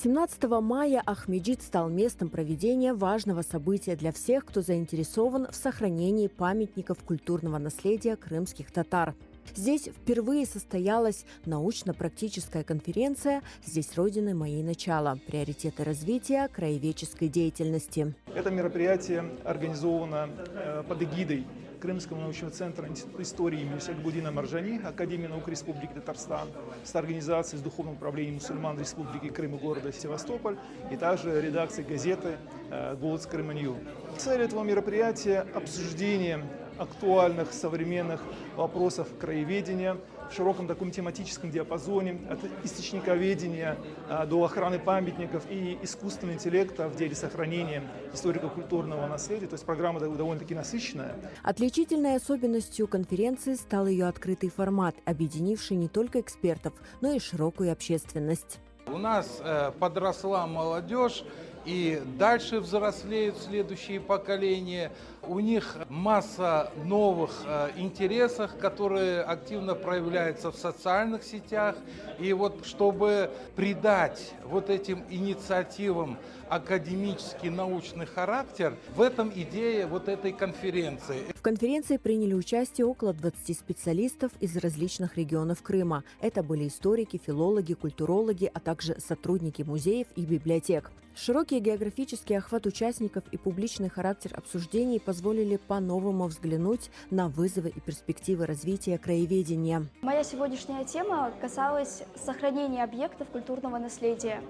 18 мая Ахмеджит стал местом проведения важного события для всех, кто заинтересован в сохранении памятников культурного наследия крымских татар. Здесь впервые состоялась научно-практическая конференция «Здесь Родины моей начала. Приоритеты развития краеведческой деятельности». Это мероприятие организовано под эгидой Крымского научного центра Института истории имени Сальгудина Маржани, Академии наук Республики Татарстан, с организацией с Духовным управлением мусульман Республики Крым и города Севастополь, и также редакцией газеты «Голос Крыма-Нью». Цель этого мероприятия – обсуждение актуальных современных вопросов краеведения в широком таком тематическом диапазоне, от источниковедения до охраны памятников и искусственного интеллекта в деле сохранения историко-культурного наследия. То есть программа довольно-таки насыщенная. Отличительной особенностью конференции стал ее открытый формат, объединивший не только экспертов, но и широкую общественность. У нас подросла молодежь, и дальше взрослеют следующие поколения. У них масса новых интересов, которые активно проявляются в социальных сетях. И вот чтобы придать вот этим инициативам академический научный характер, в этом идея вот этой конференции. В конференции приняли участие около 20 специалистов из различных регионов Крыма. Это были историки, филологи, культурологи, а также сотрудники музеев и библиотек. Широкий географический охват участников и публичный характер обсуждений позволили по-новому взглянуть на вызовы и перспективы развития краеведения. Моя сегодняшняя тема касалась сохранения объектов культурного наследия.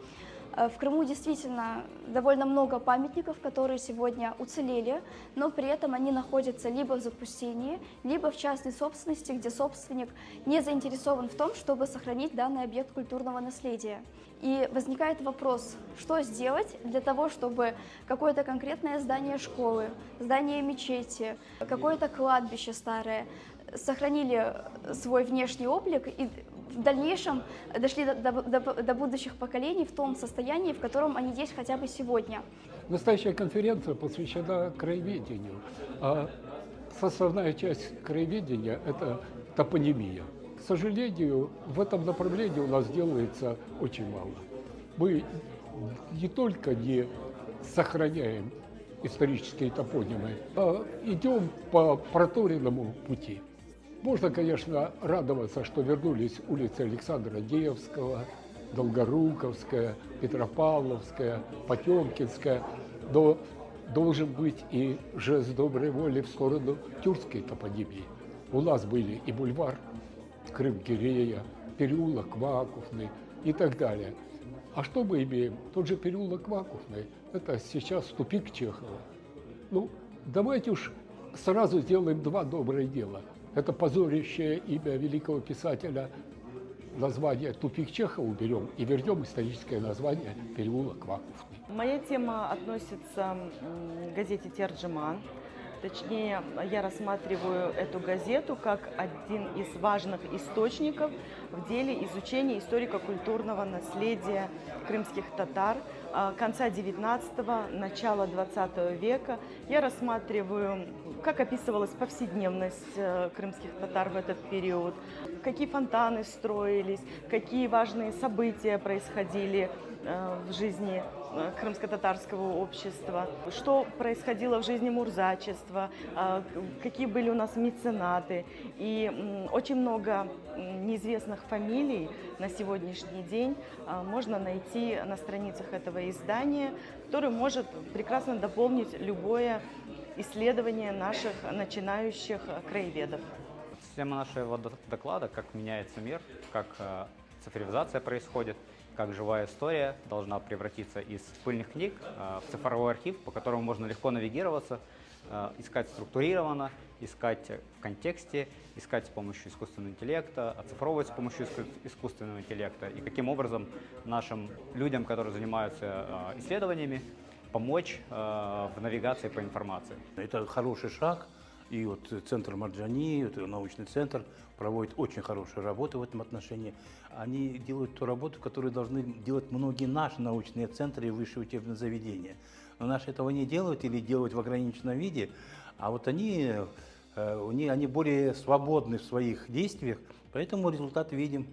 В Крыму действительно довольно много памятников, которые сегодня уцелели, но при этом они находятся либо в запустении, либо в частной собственности, где собственник не заинтересован в том, чтобы сохранить данный объект культурного наследия. И возникает вопрос, что сделать для того, чтобы какое-то конкретное здание школы, здание мечети, какое-то кладбище старое сохранили свой внешний облик и в дальнейшем дошли до будущих поколений в том состоянии, в котором они есть хотя бы сегодня. Настоящая конференция посвящена краеведению, а составная часть краеведения – это топонимия. К сожалению, в этом направлении у нас делается очень мало. Мы не только не сохраняем исторические топонимы, а идем по проторенному пути. Можно, конечно, радоваться, что вернулись улицы Александра Невского, Долгоруковская, Петропавловская, Потемкинская, но должен быть и жест доброй воли в сторону тюркской топонимии. У нас были и бульвар Крым-Кирея, переулок Вакуфный и так далее. А что мы имеем? Тот же переулок Вакуфный – это сейчас тупик Чехова. Ну, давайте уж сразу сделаем два добрых дела. Это позорящее имя великого писателя, название «Тупик Чехова» уберем и вернем историческое название «Переулок Вакуфный». Моя тема относится к газете «Терджеман». Точнее, я рассматриваю эту газету как один из важных источников в деле изучения историко-культурного наследия крымских татар конца 19-го, начала 20 века. Я рассматриваю, как описывалась повседневность крымских татар в этот период, какие фонтаны строились, какие важные события происходили в жизни крымско-татарского общества, что происходило в жизни мурзачества, какие были у нас меценаты. И очень много неизвестных фамилий на сегодняшний день можно найти на страницах этого издания, который может прекрасно дополнить любое исследование наших начинающих краеведов. Тема нашего доклада – как меняется мир, как цифровизация происходит, как живая история должна превратиться из пыльных книг в цифровой архив, по которому можно легко навигироваться, искать структурированно, искать в контексте, искать с помощью искусственного интеллекта, оцифровывать с помощью искусственного интеллекта и каким образом нашим людям, которые занимаются исследованиями, помочь в навигации по информации. Это хороший шаг. И вот центр Марджани, научный центр, проводит очень хорошую работу в этом отношении. Они делают ту работу, которую должны делать многие наши научные центры и высшие учебные заведения. Но наши этого не делают или делают в ограниченном виде, а вот они более свободны в своих действиях, поэтому результат видим.